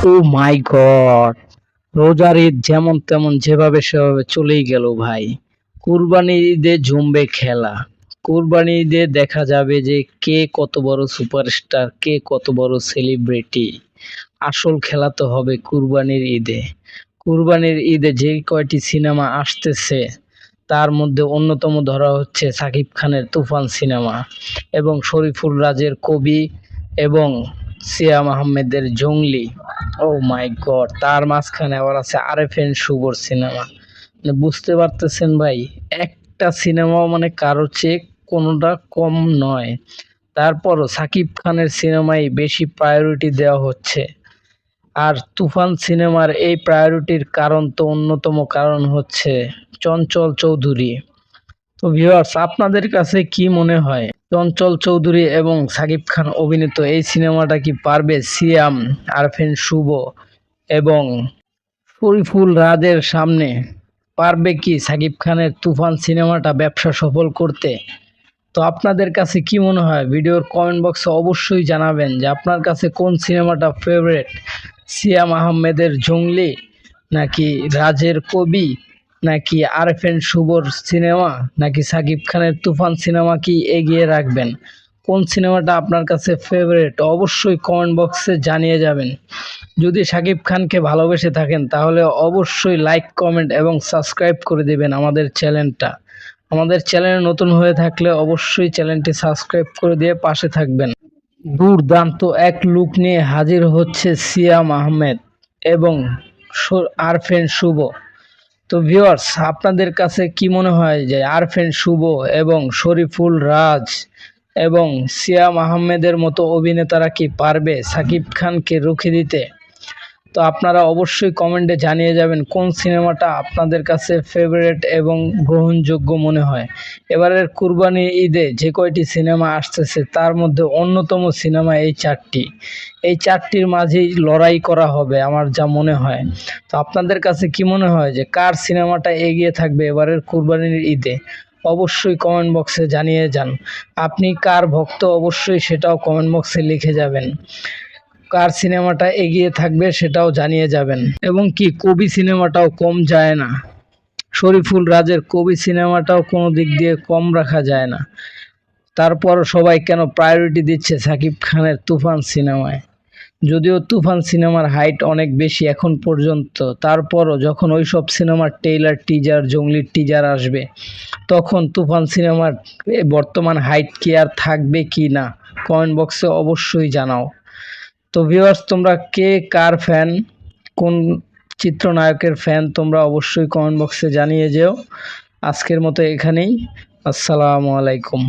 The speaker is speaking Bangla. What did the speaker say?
ও মাই গড! রোজার ঈদ যেমন তেমন যেভাবে সেভাবে চলেই গেল ভাই। কুরবানির ঈদে জমবে খেলা। কুরবানির ঈদে দেখা যাবে যে কে কত বড় সুপারস্টার, কে কত বড় সেলিব্রিটি। আসল খেলা তো হবে কুরবানির ঈদে। কুরবানির ঈদে যে কয়টি সিনেমা আসতেছে তার মধ্যে অন্যতম ধরা হচ্ছে শাকিব খানের তুফান সিনেমা এবং শরীফুল রাজের কবি এবং সিয়াম আহমেদের জংলি। ও মাই গড! তার মাঝখানে আবার আছে আরেফিন শুভর সিনেমা। মানে বুঝতে পারতেছেন ভাই, একটা সিনেমাও মানে কারোর চেয়ে কোনোটা কম নয়। তারপরও সাকিব খানের সিনেমায় বেশি প্রায়োরিটি দেওয়া হচ্ছে। আর তুফান সিনেমার এই প্রায়োরিটির কারণ তো অন্যতম কারণ হচ্ছে চঞ্চল চৌধুরী। তো ভিউয়ার্স, আপনাদের কাছে কি মনে হয়, চঞ্চল চৌধুরী এবং সাকিব খান অভিনীত এই সিনেমাটা কি পারবে সিয়াম, আরফিন শুভ এবং শরীফুল রাজের সামনে, পারবে কি সাকিব খানের তুফান সিনেমাটা ব্যবসা সফল করতে? তো আপনাদের কাছে কি মনে হয়, ভিডিওর কমেন্ট বক্সে অবশ্যই জানাবেন যে আপনার কাছে কোন সিনেমাটা ফেভারিট, সিয়াম আহমেদের জংলি নাকি রাজের কবি নাকি আরফিন শুভর সিনেমা নাকি সাকিব খানের তুফান সিনেমা কি এগিয়ে রাখবেন? কোন সিনেমাটা আপনার কাছে ফেভারিট অবশ্যই কমেন্ট বক্সে জানিয়ে যাবেন। যদি সাকিব খানকে ভালোবেসে থাকেন তাহলে অবশ্যই লাইক, কমেন্ট এবং সাবস্ক্রাইব করে দেবেন আমাদের চ্যানেলটা। আমাদের চ্যানেলে নতুন হয়ে থাকলে অবশ্যই চ্যানেলটি সাবস্ক্রাইব করে দিয়ে পাশে থাকবেন। দুর্দান্ত এক লুক নিয়ে হাজির হচ্ছে সিয়াম আহমেদ এবং আরফিন শুভ। তো ভিউয়ার্স, আপনাদের কাছে কি মনে হয় যে আরফিন শুভ এবং শরীফুল রাজ এবং সিয়াম আহমেদের মতো অভিনেতারা কি পারবে সাকিব খানকে রুখে দিতে? তো আপনারা অবশ্যই কমেন্টে জানিয়ে যাবেন কোন সিনেমাটা আপনাদের কাছে ফেভারিট এবং গ্রহণযোগ্য মনে হয়। এবারের কুরবানি ঈদে যে কয়টি সিনেমা আসতেছে তার মধ্যে অন্যতম সিনেমা এই চারটি। এই চারটির মাঝেই লড়াই করা হবে আমার যা মনে হয়। তো আপনাদের কাছে কি মনে হয় যে কার সিনেমাটা এগিয়ে থাকবে এবারের কুরবানির ঈদে? অবশ্যই কমেন্ট বক্সে জানিয়ে যান। আপনি কার ভক্ত অবশ্যই সেটাও কমেন্ট বক্সে লিখে যাবেন। কার সিনেমাটা এগিয়ে থাকবে সেটাও জানিয়ে যাবেন। এবং কি কবি সিনেমাটাও কম যায় না। শরীফুল রাজের কবি সিনেমাটাও কোনো দিক দিয়ে কম রাখা যায় না। তারপরও সবাই কেন প্রায়োরিটি দিচ্ছে সাকিব খানের তুফান সিনেমায়? যদিও তুফান সিনেমার হাইট অনেক বেশি এখন পর্যন্ত, তারপরও যখন ওই সব সিনেমার ট্রেইলার, টিজার, জঙ্গলির টিজার আসবে তখন তুফান সিনেমার বর্তমান হাইট কি আর থাকবে কি না কমেন্ট বক্সে অবশ্যই জানাও। তো ভিউয়ার্স, তোমরা কে কার ফ্যান, কোন চিত্রনায়কের ফ্যান তোমরা অবশ্যই কমেন্ট বক্সে জানিয়ে যেও। আজকের মতো এখানেই। আসসালামু আলাইকুম।